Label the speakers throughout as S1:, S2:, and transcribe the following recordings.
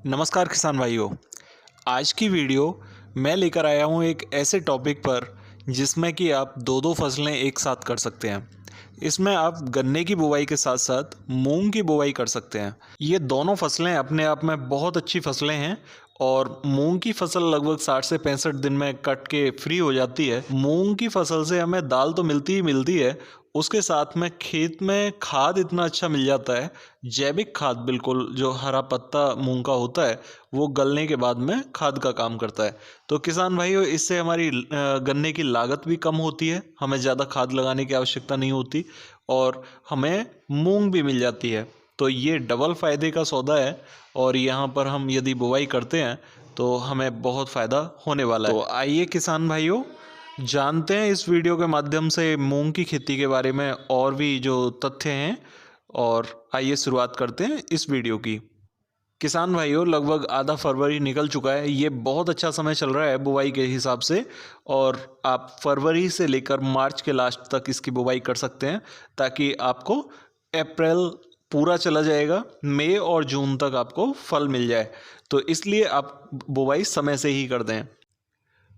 S1: नमस्कार किसान भाइयों। आज की वीडियो मैं लेकर आया हूँ एक ऐसे टॉपिक पर जिसमें कि आप दो दो फसलें एक साथ कर सकते हैं। इसमें आप गन्ने की बुवाई के साथ साथ मूंग की बुवाई कर सकते हैं। ये दोनों फसलें अपने आप में बहुत अच्छी फसलें हैं और मूंग की फसल लगभग 60 से 65 दिन में कट के फ्री हो जाती है। मूंग की फसल से हमें दाल तो मिलती ही मिलती है, उसके साथ में खेत में खाद इतना अच्छा मिल जाता है। जैविक खाद, बिल्कुल जो हरा पत्ता मूंग का होता है वो गलने के बाद में खाद का काम करता है। तो किसान भाइयों, इससे हमारी गन्ने की लागत भी कम होती है, हमें ज़्यादा खाद लगाने की आवश्यकता नहीं होती और हमें मूंग भी मिल जाती है। तो ये डबल फ़ायदे का सौदा है और यहाँ पर हम यदि बुवाई करते हैं तो हमें बहुत फ़ायदा होने वाला है। तो आइए किसान भाइयों, जानते हैं इस वीडियो के माध्यम से मूंग की खेती के बारे में और भी जो तथ्य हैं। और आइए शुरुआत करते हैं इस वीडियो की। किसान भाइयों, लगभग आधा फरवरी निकल चुका है। ये बहुत अच्छा समय चल रहा है बुवाई के हिसाब से और आप फरवरी से लेकर मार्च के लास्ट तक इसकी बुवाई कर सकते हैं, ताकि आपको अप्रैल पूरा चला जाएगा, मई और जून तक आपको फल मिल जाए। तो इसलिए आप बुवाई समय से ही कर दें।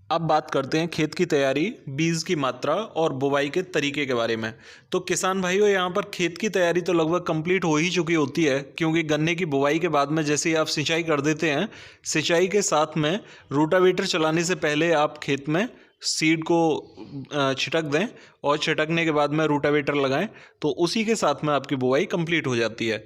S1: अब बात करते हैं खेत की तैयारी, बीज की मात्रा और बुवाई के तरीके के बारे में। तो किसान भाइयों, यहाँ पर खेत की तैयारी तो लगभग कंप्लीट हो ही चुकी होती है, क्योंकि गन्ने की बुवाई के बाद में जैसे ही आप सिंचाई कर देते हैं, सिंचाई के साथ में रोटावेटर चलाने से पहले आप खेत में सीड को छिटक दें और छिटकने के बाद में रोटावेटर लगाएं, तो उसी के साथ में आपकी बुवाई कंप्लीट हो जाती है।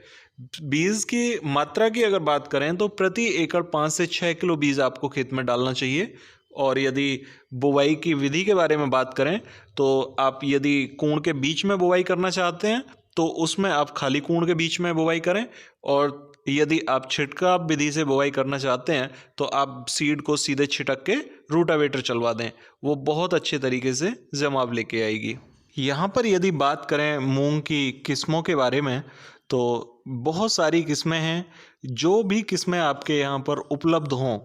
S1: बीज की मात्रा की अगर बात करें तो प्रति एकड़ 5 से 6 किलो बीज आपको खेत में डालना चाहिए। और यदि बुवाई की विधि के बारे में बात करें तो आप यदि कूण के बीच में बुवाई करना चाहते हैं तो उसमें आप खाली कूण के बीच में बुवाई करें, और यदि आप छिटकाव विधि से बुवाई करना चाहते हैं तो आप सीड को सीधे छिटक के रूटावेटर चलवा दें, वो बहुत अच्छे तरीके से जमाव लेके आएगी। यहाँ पर यदि बात करें मूंग की किस्मों के बारे में तो बहुत सारी किस्में हैं। जो भी किस्में आपके यहाँ पर उपलब्ध हों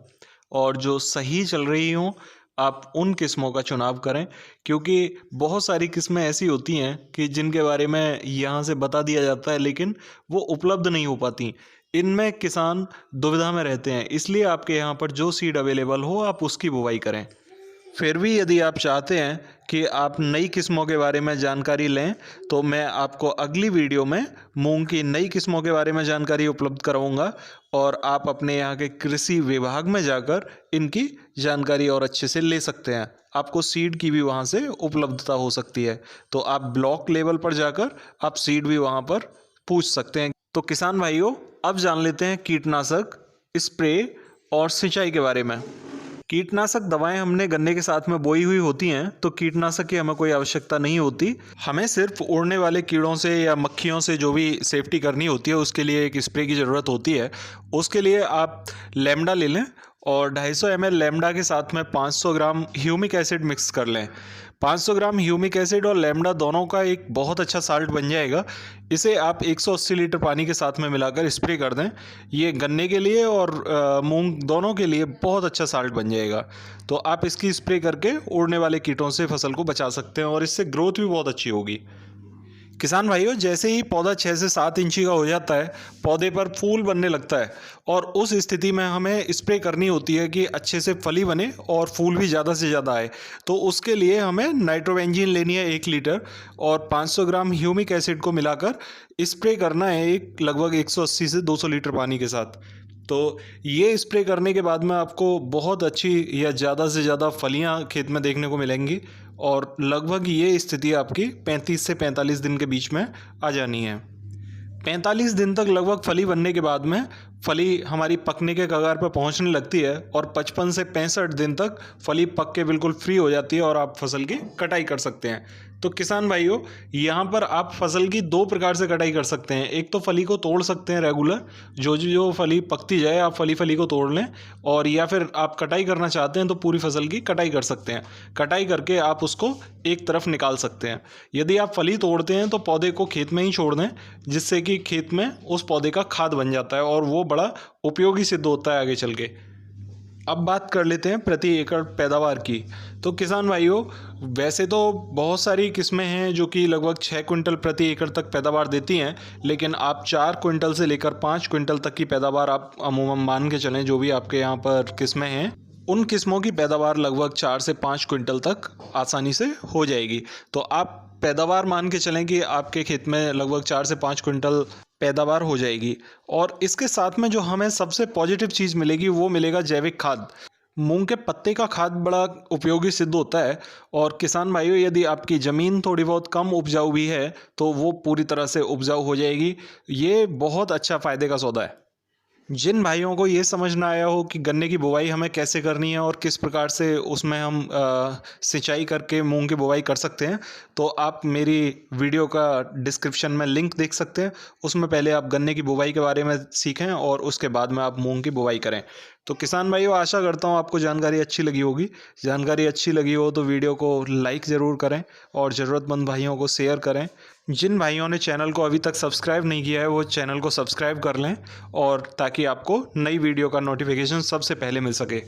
S1: और जो सही चल रही हों, आप उन किस्मों का चुनाव करें, क्योंकि बहुत सारी किस्में ऐसी होती हैं कि जिनके बारे में यहाँ से बता दिया जाता है लेकिन वो उपलब्ध नहीं हो पाती। इनमें किसान दुविधा में रहते हैं, इसलिए आपके यहाँ पर जो सीड अवेलेबल हो आप उसकी बुवाई करें। फिर भी यदि आप चाहते हैं कि आप नई किस्मों के बारे में जानकारी लें तो मैं आपको अगली वीडियो में मूंग की नई किस्मों के बारे में जानकारी उपलब्ध कराऊंगा और आप अपने यहाँ के कृषि विभाग में जाकर इनकी जानकारी और अच्छे से ले सकते हैं। आपको सीड की भी वहाँ से उपलब्धता हो सकती है, तो आप ब्लॉक लेवल पर जाकर आप सीड भी वहाँ पर पूछ सकते हैं। तो किसान भाइयों, अब जान लेते हैं कीटनाशक, स्प्रे और सिंचाई के बारे में। कीटनाशक दवाएं हमने गन्ने के साथ में बोई हुई होती हैं, तो कीटनाशक की हमें कोई आवश्यकता नहीं होती। हमें सिर्फ उड़ने वाले कीड़ों से या मक्खियों से जो भी सेफ्टी करनी होती है उसके लिए एक स्प्रे की ज़रूरत होती है। उसके लिए आप लैम्डा ले लें और 250 ml लैम्डा के साथ में 500 ग्राम ह्यूमिक एसिड मिक्स कर लें। 500 ग्राम ह्यूमिक एसिड और लैम्डा दोनों का एक बहुत अच्छा साल्ट बन जाएगा। इसे आप 180 लीटर पानी के साथ में मिलाकर स्प्रे कर दें। ये गन्ने के लिए और मूंग दोनों के लिए बहुत अच्छा साल्ट बन जाएगा। तो आप इसकी स्प्रे करके उड़ने वाले कीटों से फसल को बचा सकते हैं और इससे ग्रोथ भी बहुत अच्छी होगी। किसान भाइयों, जैसे ही पौधा 6 से 7 इंची का हो जाता है, पौधे पर फूल बनने लगता है और उस स्थिति में हमें स्प्रे करनी होती है कि अच्छे से फली बने और फूल भी ज़्यादा से ज़्यादा आए। तो उसके लिए हमें नाइट्रोबेंजीन लेनी है 1 लीटर और 500 ग्राम ह्यूमिक एसिड को मिलाकर स्प्रे करना है एक लगभग 180 से 200 लीटर पानी के साथ। तो ये स्प्रे करने के बाद में आपको बहुत अच्छी या ज़्यादा से ज़्यादा फलियां खेत में देखने को मिलेंगी और लगभग ये स्थिति आपकी 35 से 45 दिन के बीच में आ जानी है। 45 दिन तक लगभग फली बनने के बाद में फली हमारी पकने के कगार पर पहुंचने लगती है और 55 से 65 दिन तक फली पक के बिल्कुल फ्री हो जाती है और आप फसल की कटाई कर सकते हैं। तो किसान भाइयों, यहाँ पर आप फसल की 2 प्रकार से कटाई कर सकते हैं। एक तो फली को तोड़ सकते हैं रेगुलर, जो फली पकती जाए आप फली फली को तोड़ लें, और या फिर आप कटाई करना चाहते हैं तो पूरी फसल की कटाई कर सकते हैं। कटाई करके आप उसको एक तरफ निकाल सकते हैं। यदि आप फली तोड़ते हैं तो पौधे को खेत में ही छोड़ दें, जिससे कि खेत में उस पौधे का खाद बन जाता है और वो बड़ा उपयोगी सिद्ध होता है आगे चल के। अब बात कर लेते हैं प्रति एकड़ पैदावार की। तो किसान भाइयों, वैसे तो बहुत सारी किस्में हैं जो कि लगभग 6 क्विंटल प्रति एकड़ तक पैदावार देती हैं, लेकिन आप 4 क्विंटल से लेकर 5 क्विंटल तक की पैदावार आप अमूमन मान के चलें। जो भी आपके यहाँ पर किस्में हैं, उन किस्मों की पैदावार लगभग 4 से 5 क्विंटल तक आसानी से हो जाएगी। तो आप पैदावार मान के चलें कि आपके खेत में लगभग 4 से 5 क्विंटल पैदावार हो जाएगी। और इसके साथ में जो हमें सबसे पॉजिटिव चीज़ मिलेगी वो मिलेगा जैविक खाद। मूंग के पत्ते का खाद बड़ा उपयोगी सिद्ध होता है। और किसान भाइयों, यदि आपकी ज़मीन थोड़ी बहुत कम उपजाऊ भी है तो वो पूरी तरह से उपजाऊ हो जाएगी। ये बहुत अच्छा फ़ायदे का सौदा है। जिन भाइयों को ये समझ ना आया हो कि गन्ने की बुवाई हमें कैसे करनी है और किस प्रकार से उसमें हम सिंचाई करके मूंग की बुवाई कर सकते हैं, तो आप मेरी वीडियो का डिस्क्रिप्शन में लिंक देख सकते हैं। उसमें पहले आप गन्ने की बुवाई के बारे में सीखें और उसके बाद में आप मूंग की बुवाई करें। तो किसान भाइयों, आशा करता हूँ आपको जानकारी अच्छी लगी होगी। जानकारी अच्छी लगी हो तो वीडियो को लाइक ज़रूर करें और ज़रूरतमंद भाइयों को शेयर करें। जिन भाइयों ने चैनल को अभी तक सब्सक्राइब नहीं किया है वो चैनल को सब्सक्राइब कर लें, और ताकि आपको नई वीडियो का नोटिफिकेशन सबसे पहले मिल सके।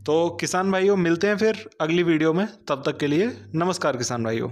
S1: तो किसान भाइयों, मिलते हैं फिर अगली वीडियो में। तब तक के लिए नमस्कार किसान भाइयों।